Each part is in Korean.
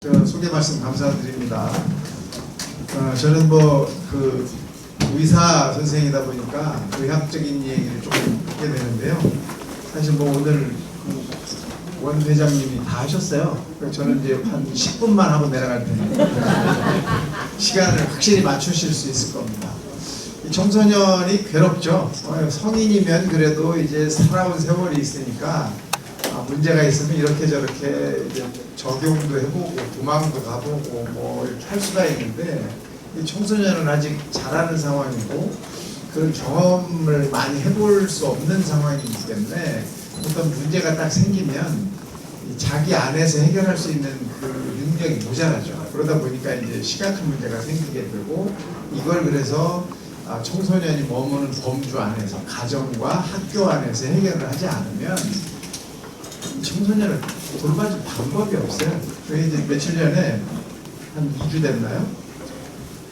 소개 말씀 감사드립니다. 저는 그 의사 선생이다 보니까 의학적인 얘기를 조금 하게 되는데요. 사실 오늘 원 회장님이 다 하셨어요. 저는 이제 한 10분만 하고 내려갈 텐데 시간을 확실히 맞추실 수 있을 겁니다. 이 청소년이 괴롭죠. 성인이면 그래도 이제 살아온 세월이 있으니까 문제가 있으면 이렇게 저렇게 이제 적용도 해보고 도망도 가보고 이렇게 할 수가 있는데, 이 청소년은 아직 자라는 상황이고 그런 경험을 많이 해볼 수 없는 상황이기 때문에 어떤 문제가 딱 생기면 자기 안에서 해결할 수 있는 그 능력이 모자라죠. 그러다 보니까 이제 심각한 문제가 생기게 되고, 이걸 그래서 청소년이 머무는 범주 안에서 가정과 학교 안에서 해결을 하지 않으면 청소년을 돌봐줄 방법이 없어요. 그게 이제 며칠 전에 한 2주 됐나요?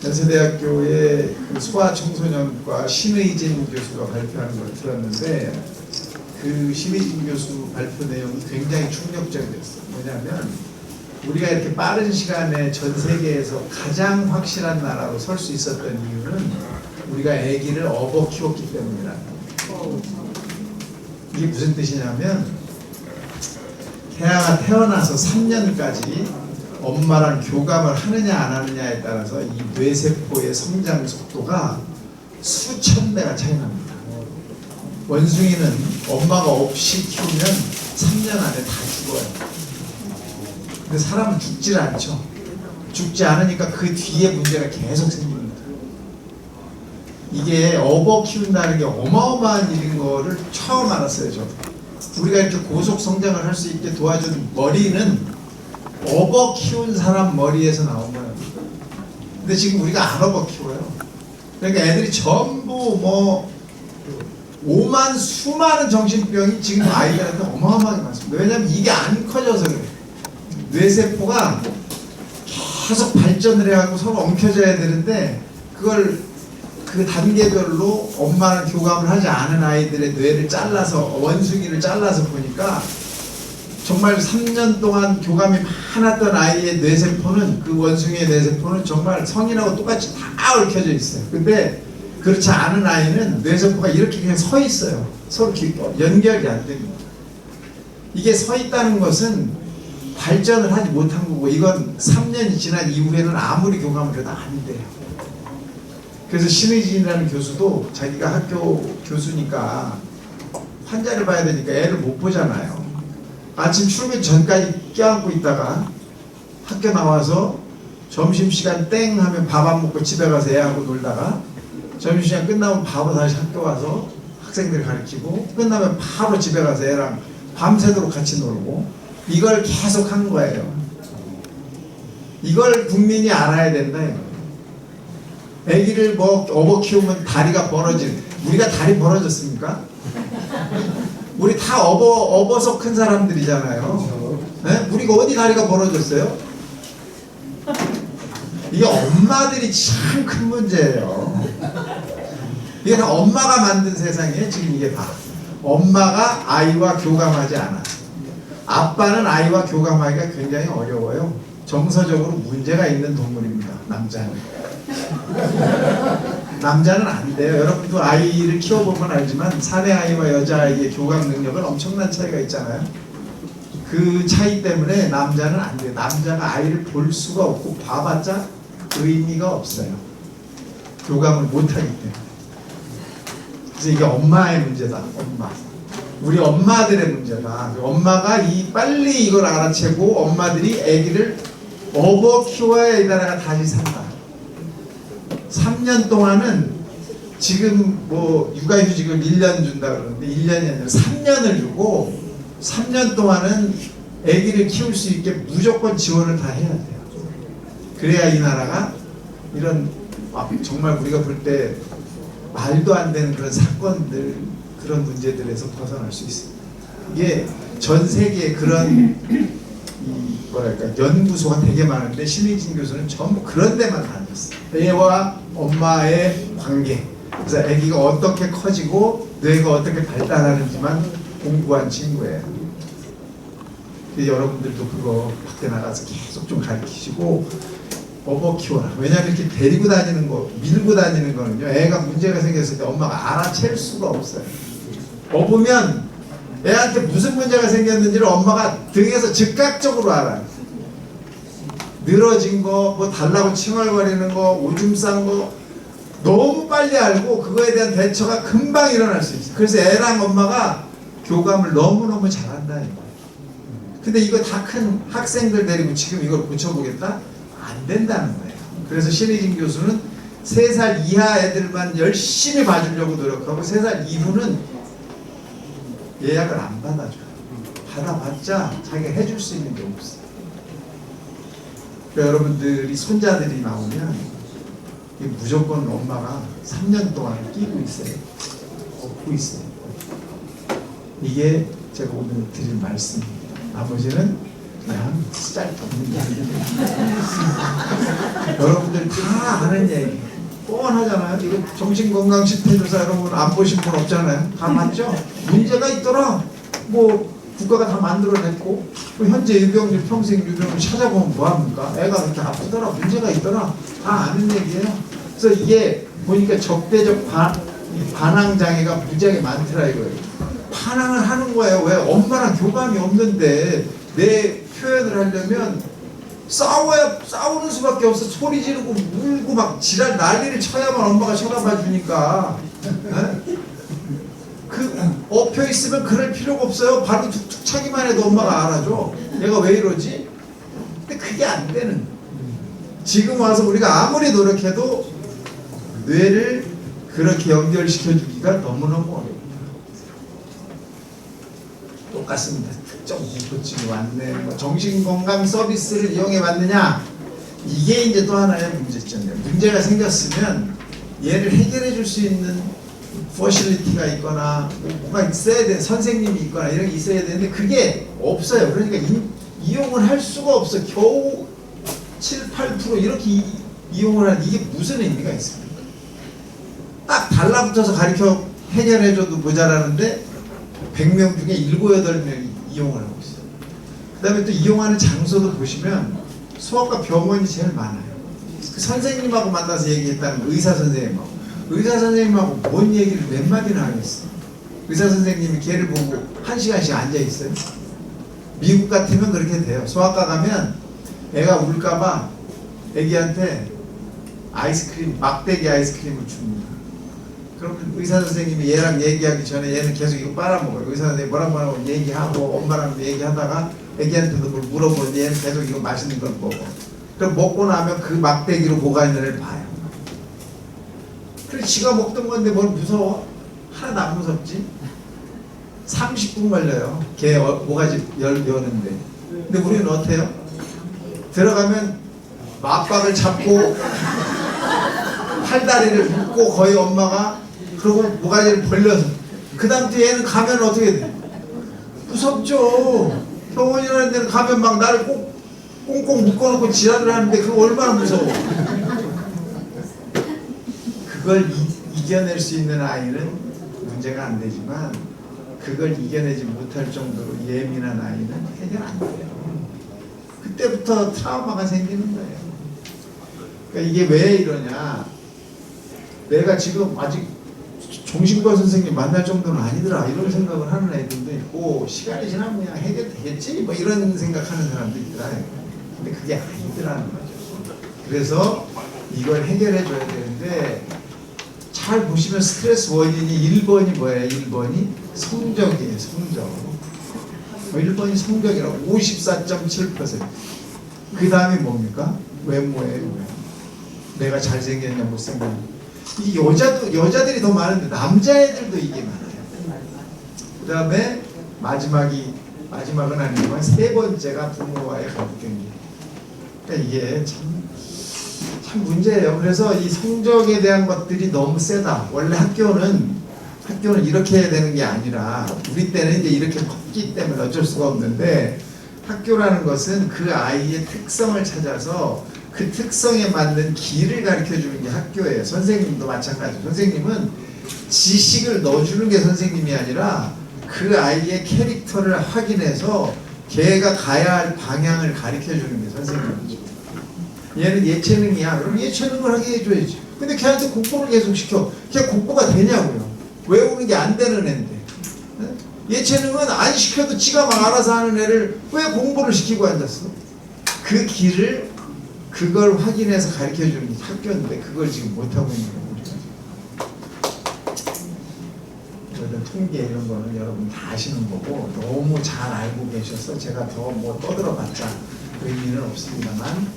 연세대학교의 소아청소년과 신의진 교수가 발표하는 걸 들었는데, 그 신의진 교수 발표 내용이 굉장히 충격적이었어요. 뭐냐면 우리가 이렇게 빠른 시간에 전 세계에서 가장 확실한 나라로 설 수 있었던 이유는 우리가 아기를 업어 키웠기 때문이라는 거예요. 이게 무슨 뜻이냐면, 태아가 태어나서 3년까지 엄마랑 교감을 하느냐 안 하느냐에 따라서 이 뇌세포의 성장 속도가 수천 배가 차이 납니다. 원숭이는 엄마가 없이 키우면 3년 안에 다 죽어요. 근데 사람은 죽질 않죠. 죽지 않으니까 그 뒤에 문제가 계속 생깁니다. 이게 업어 키운다는 게 어마어마한 일인 거를 처음 알았어요, 저도. 우리가 이렇게 고속 성장을 할 수 있게 도와준 머리는 업어 키운 사람 머리에서 나온 거예요. 근데 지금 우리가 안 업어 키워요. 그러니까 애들이 전부 수많은 정신병이 지금 아이들한테 어마어마하게 많습니다. 왜냐하면 이게 안 커져서 그래요. 뇌세포가 계속 발전을 해가지고 서로 엉켜져야 되는데, 그걸 그 단계별로 엄마랑 교감을 하지 않은 아이들의 뇌를 잘라서, 원숭이를 잘라서 보니까 정말 3년 동안 교감이 많았던 아이의 뇌세포는, 그 원숭이의 뇌세포는 정말 성인하고 똑같이 다 얽혀져 있어요. 근데 그렇지 않은 아이는 뇌세포가 이렇게 그냥 서 있어요. 서로 연결이 안 됩니다. 이게 서 있다는 것은 발전을 하지 못한 거고, 이건 3년이 지난 이후에는 아무리 교감을 해도 안 돼요. 그래서 신의진이라는 교수도 자기가 학교 교수니까 환자를 봐야 되니까 애를 못 보잖아요. 아침 출근 전까지 껴안고 있다가 학교 나와서 점심시간 땡 하면 밥 안 먹고 집에 가서 애하고 놀다가, 점심시간 끝나면 바로 다시 학교 와서 학생들 가르치고, 끝나면 바로 집에 가서 애랑 밤새도록 같이 놀고, 이걸 계속 한 거예요. 이걸 국민이 알아야 된다. 아기를 업어 키우면 다리가 벌어지는, 우리가 다리 벌어졌습니까? 우리 다 업어서 큰 사람들이잖아요. 네? 우리가 어디 다리가 벌어졌어요? 이게 엄마들이 참 큰 문제예요. 이게 다 엄마가 만든 세상이에요. 지금 이게 다 엄마가 아이와 교감하지 않아. 아빠는 아이와 교감하기가 굉장히 어려워요. 정서적으로 문제가 있는 동물입니다. 남자는 안 돼요. 여러분도 아이를 키워보면 알지만 사내 아이와 여자아이의 교감 능력은 엄청난 차이가 있잖아요. 그 차이 때문에 남자는 안 돼요. 남자가 아이를 볼 수가 없고 봐봤자 의미가 없어요. 교감을 못하기 때문에. 그래서 이게 엄마의 문제다. 우리 엄마들의 문제다. 엄마가 빨리 이걸 알아채고 엄마들이 아기를 업어 키워야 이 나라가 다시 산다. 3년 동안은 지금 육아휴직을 1년 준다 그러는데 1년이 아니라 3년을 주고, 3년 동안은 아기를 키울 수 있게 무조건 지원을 다 해야 돼요. 그래야 이 나라가 이런 정말 우리가 볼 때 말도 안 되는 그런 사건들, 그런 문제들에서 벗어날 수 있습니다. 이게 전 세계에 그런 연구소가 되게 많은데, 신의진 교수는 전부 그런 데만 다녔어요. 애와 엄마의 관계, 그래서 아기가 어떻게 커지고 뇌가 어떻게 발달하는지만 공부한 친구예요. 여러분들도 그거 밖에 나가서 계속 좀 가르치시고 업어 키워라. 왜냐하면 이렇게 데리고 다니는 거, 밀고 다니는 거는요, 애가 문제가 생겼을 때 엄마가 알아챌 수가 없어요. 업으면 애한테 무슨 문제가 생겼는지를 엄마가 등에서 즉각적으로 알아요. 늘어진 거, 뭐 달라고 칭얼거리는 거, 오줌 싼 거 너무 빨리 알고 그거에 대한 대처가 금방 일어날 수 있어요. 그래서 애랑 엄마가 교감을 너무너무 잘한다는 거예요. 근데 이거 다 큰 학생들 데리고 지금 이걸 고쳐보겠다? 안 된다는 거예요. 그래서 신의진 교수는 3살 이하 애들만 열심히 봐주려고 노력하고 3살 이후는 예약을 안 받아줘요. 받아봤자 자기가 해줄 수 있는 게 없어요. 그러니까 여러분들이 손자들이 나오면 무조건 엄마가 3년 동안 끼고 있어요. 업고 있어요. 이게 제가 오늘 드릴 말씀입니다. 나머지는 그냥 짤없는 얘기입니다. 여러분들 다 아는 얘기 뻔하잖아요. 이거 정신건강실태조사 여러분 안 보신 분 없잖아요. 다 맞죠? 문제가 있더라. 뭐 국가가 다 만들어냈고 현재 유병률 평생 유병률 찾아보면 뭐합니까? 애가 그렇게 아프더라. 문제가 있더라. 다 아는 얘기예요. 그래서 이게 보니까 적대적 반항 장애가 무지하게 많더라 이거예요. 반항을 하는 거예요. 왜? 엄마랑 교감이 없는데 내 표현을 하려면 싸우는 수밖에 없어. 소리 지르고 울고 막 지랄 난리를 쳐야만 엄마가 쳐다봐 주니까. 그 엎혀 있으면 그럴 필요가 없어요. 바로 툭툭 차기만 해도 엄마가 알아줘. 얘가 왜 이러지? 근데 그게 안 되는. 지금 와서 우리가 아무리 노력해도 뇌를 그렇게 연결시켜주기가 너무너무 어려워요. 똑같습니다. 특정 공포증이 왔네. 뭐 정신건강 서비스를 이용해 왔느냐? 이게 이제 또 하나의 문제점이에요. 문제가 생겼으면 얘를 해결해 줄 수 있는 퍼실리티가 있거나 뭐가 있어야 돼. 선생님이 있거나 이런 게 있어야 되는데 그게 없어요. 그러니까 이용을 할 수가 없어. 겨우 7, 8% 이렇게 이용을 하는 이게 무슨 의미가 있습니까? 딱 달라붙어서 가르쳐 해결해줘도 모자라는데 100명 중에 7, 8명이 이용을 하고 있어요. 그 다음에 또 이용하는 장소도 보시면 소아과 병원이 제일 많아요. 그 선생님하고 만나서 얘기했다는 의사 선생님하고. 의사 선생님하고 뭔 얘기를 몇 마디나 하겠어. 의사 선생님이 걔를 보고 1시간씩 앉아있어요. 미국 같으면 그렇게 돼요. 소아과 가면 애가 울까봐 애기한테 아이스크림, 막대기 아이스크림을 줍니다. 그러면 의사 선생님이 얘랑 얘기하기 전에 얘는 계속 이거 빨아먹어요. 의사 선생님이 뭐라고 얘기하고 엄마랑 얘기하다가 애기한테도 뭘 물어보는데 얘는 계속 이거 맛있는 걸 먹어. 그럼 먹고 나면 그 막대기로 뭐가 있는지를 봐요. 그래 지가 먹던 건데 뭘 무서워? 하나도 안 무섭지? 30분 걸려요. 걔 모가지 여는데. 근데 우리는 어때요? 들어가면 막박을 잡고 팔다리를 묶고 거의 엄마가 그러고 모가지를 벌려서 그 다음 때 얘는 가면 어떻게 돼? 무섭죠. 병원이라는 데는 가면 막 나를 꼭 꽁꽁 묶어놓고 지랄을 하는데 그거 얼마나 무서워. 그걸 이겨낼 수 있는 아이는 문제가 안 되지만 그걸 이겨내지 못할 정도로 예민한 아이는 해결 안 돼요. 그때부터 트라우마가 생기는 거예요. 그러니까 이게 왜 이러냐? 내가 지금 아직 정신과 선생님 만날 정도는 아니더라 이런 생각을 하는 애들도 있고 시간이 지나면 그냥 해결되겠지 뭐 이런 생각하는 사람도 있더라. 근데 그게 아니더라는 거죠. 그래서 이걸 해결해 줘야 되는데 잘 보시면 스트레스 원인이 1번이 뭐예요? 1번이 성적이에요. 성적. 1번이 성적이라고 54.7%. 그 다음에 뭡니까? 외모예요. 내가 잘생겼냐 못생겼냐. 이 여자들이 더 많은데 남자애들도 이게 많아요. 그 다음에 마지막은 아니지만 3번째가 부모와의 갈등이에요. 그러니까 이게 참 문제예요. 그래서 이 성적에 대한 것들이 너무 세다. 원래 학교는 이렇게 해야 되는 게 아니라 우리 때는 이제 이렇게 컸기 때문에 어쩔 수가 없는데 학교라는 것은 그 아이의 특성을 찾아서 그 특성에 맞는 길을 가르쳐 주는 게 학교예요. 선생님도 마찬가지예요. 선생님은 지식을 넣어주는 게 선생님이 아니라 그 아이의 캐릭터를 확인해서 걔가 가야 할 방향을 가르쳐 주는 게 선생님이죠. 얘는 예체능이야. 그럼 예체능을 하게 해줘야지. 근데 걔한테 공부를 계속 시켜. 걔 공부가 되냐고요. 외우는 게 안 되는 애인데. 예체능은 안 시켜도 지가 막 알아서 하는 애를 왜 공부를 시키고 앉았어? 그 길을 그걸 확인해서 가르쳐 주는 게 학교인데 그걸 지금 못하고 있는 거예요. 우리가 통계 이런 거는 여러분 다 아시는 거고 너무 잘 알고 계셔서 제가 더 뭐 떠들어봤자 의미는 없습니다만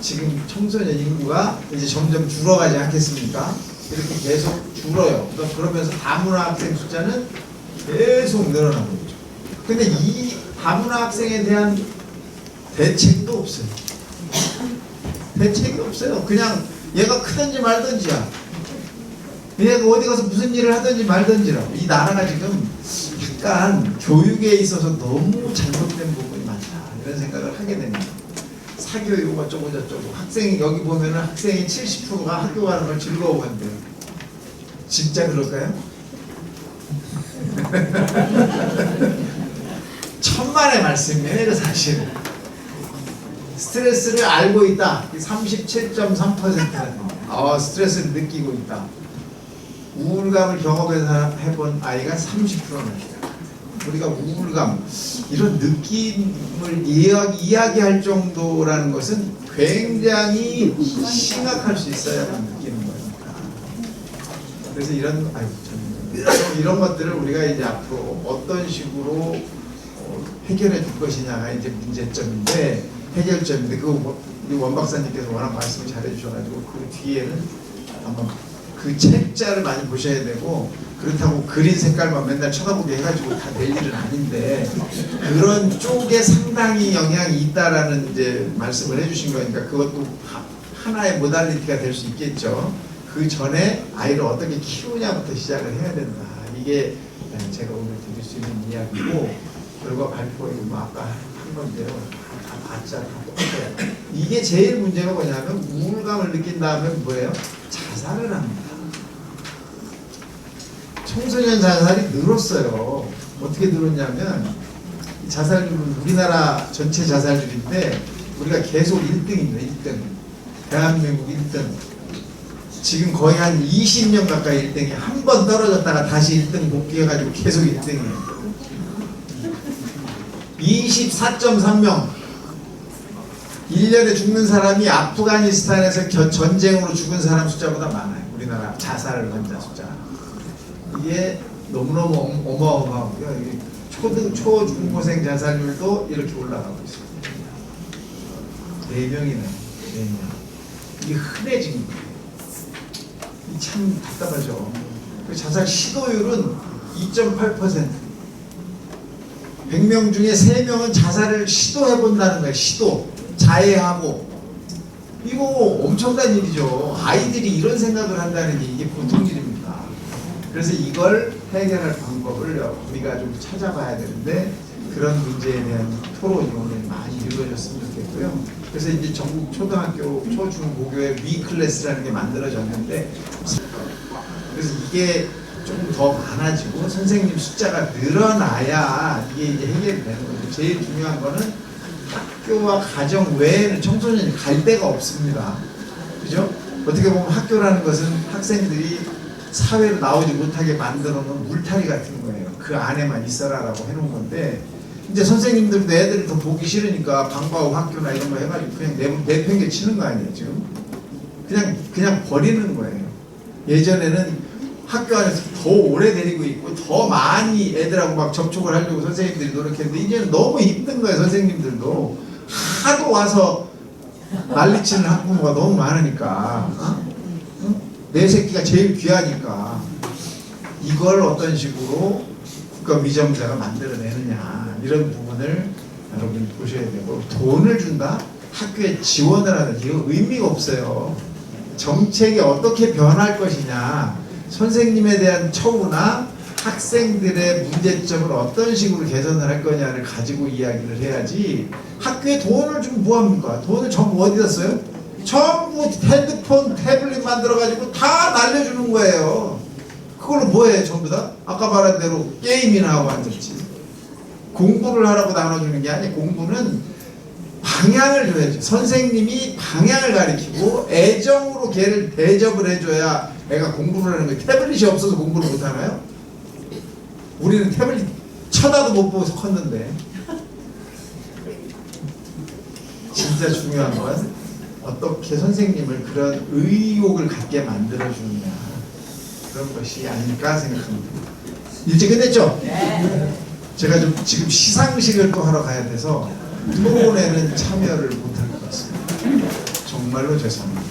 지금 청소년 인구가 이제 점점 줄어가지 않겠습니까? 이렇게 계속 줄어요. 그러면서 다문화 학생 숫자는 계속 늘어나고 있죠. 근데 이 다문화 학생에 대한 대책도 없어요. 대책이 없어요. 그냥 얘가 크든지 말든지야. 얘가 어디 가서 무슨 일을 하든지 말든지라고. 이 나라가 지금 약간 교육에 있어서 너무 잘못된 부분이 많다. 이런 생각을 하게 됩니다. 사교육 어쩌고 저쩌고. 학생이 여기 보면은 학생이 70%가 학교 가는 걸 즐거워한대요. 진짜 그럴까요? 천만의 말씀이에요, 그 사실은. 스트레스를 알고 있다. 37.3%는 스트레스를 느끼고 있다. 우울감을 경험해본 아이가 30%나 돼요. 우리가 우울감, 이런 느낌을 이야기할 정도라는 것은 굉장히 심각할 수 있어야만 느끼는 거니까. 그래서 이런 것들을 우리가 이제 앞으로 어떤 식으로 해결해 줄 것이냐가 이제 문제점인데, 해결점인데, 우리 원 박사님께서 워낙 말씀을 잘해 주셔가지고 그 뒤에는 한번 그 책자를 많이 보셔야 되고, 그렇다고 그린 색깔만 맨날 쳐다보게 해가지고 다 될 일은 아닌데, 그런 쪽에 상당히 영향이 있다라는 이제 말씀을 해주신 거니까 그것도 하나의 모달리티가 될 수 있겠죠. 그 전에 아이를 어떻게 키우냐부터 시작을 해야 된다. 이게 제가 오늘 드릴 수 있는 이야기고, 결과 발표에 뭐 아까 한 건데요. 다 봤자 다 똑같아요. 이게 제일 문제가 뭐냐면 우울감을 느낀 다음에 뭐예요? 자살을 합니다. 청소년 자살이 늘었어요. 어떻게 늘었냐면 자살률은 우리나라 전체 자살률인데 우리가 계속 1등입니다. 1등. 대한민국 1등. 지금 거의 한 20년 가까이 1등이 한 번 떨어졌다가 다시 1등 복귀해가지고 계속 1등이에요. 24.3명. 1년에 죽는 사람이 아프가니스탄에서 전쟁으로 죽은 사람 숫자보다 많아요. 우리나라 자살 환자 숫자. 이게 너무너무 어마어마하고요. 초중고생 자살률도 이렇게 올라가고 있습니다. 4명이네. 4명. 이게 흔해진 거예요. 참 답답하죠. 자살 시도율은 2.8%. 100명 중에 3명은 자살을 시도해본다는 거예요. 시도. 자해하고. 이거 엄청난 일이죠. 아이들이 이런 생각을 한다는 게 이게 보통 일입니다. 그래서 이걸 해결할 방법을 우리가 좀 찾아봐야 되는데, 그런 문제에 대한 토론이 오늘 많이 이루어졌으면 좋겠고요. 그래서 이제 전국 초등학교, 초중고교의 위클래스라는 게 만들어졌는데, 그래서 이게 조금 더 많아지고 선생님 숫자가 늘어나야 이게 이제 해결이 되는 거죠. 제일 중요한 거는 학교와 가정 외에는 청소년이 갈 데가 없습니다. 그죠? 어떻게 보면 학교라는 것은 학생들이 사회로 나오지 못하게 만들어 놓은 물타리 같은 거예요. 그 안에만 있어라라고 해놓은 건데, 이제 선생님들도 애들이 더 보기 싫으니까 방과 후 학교나 이런 거 해가지고 그냥 내팽개 치는 거 아니에요, 지금? 그냥 버리는 거예요. 예전에는 학교 안에서 더 오래 데리고 있고 더 많이 애들하고 막 접촉을 하려고 선생님들이 노력했는데, 이제는 너무 힘든 거예요. 선생님들도 하도 와서 난리치는 학부모가 너무 많으니까. 내 새끼가 제일 귀하니까. 이걸 어떤 식으로 국가위정자가 만들어내느냐, 이런 부분을 여러분이 보셔야 되고, 돈을 준다? 학교에 지원을 하는, 이거 의미가 없어요. 정책이 어떻게 변할 것이냐, 선생님에 대한 처우나 학생들의 문제점을 어떤 식으로 개선을 할 거냐를 가지고 이야기를 해야지, 학교에 돈을 주면 뭐합니까? 돈을 전부 어디다 써요? 전부 핸드폰, 태블릿 만들어가지고 다 날려주는 거예요. 그걸로 뭐해, 전부 다? 아까 말한 대로 게임이나 하고 앉았지. 공부를 하라고 나눠주는 게 아니에요. 공부는 방향을 줘야죠. 선생님이 방향을 가리키고 애정으로 걔를 대접을 해줘야 애가 공부를 하는 거예요. 태블릿이 없어서 공부를 못하나요? 우리는 태블릿 쳐다도 못 보고 컸는데. 진짜 중요한 건 어떻게 선생님을 그런 의욕을 갖게 만들어주느냐, 그런 것이 아닐까 생각합니다. 일찍 끝냈죠? 네. 제가 좀 지금 시상식을 또 하러 가야 돼서 토론회는 참여를 못할 것 같습니다. 정말로 죄송합니다.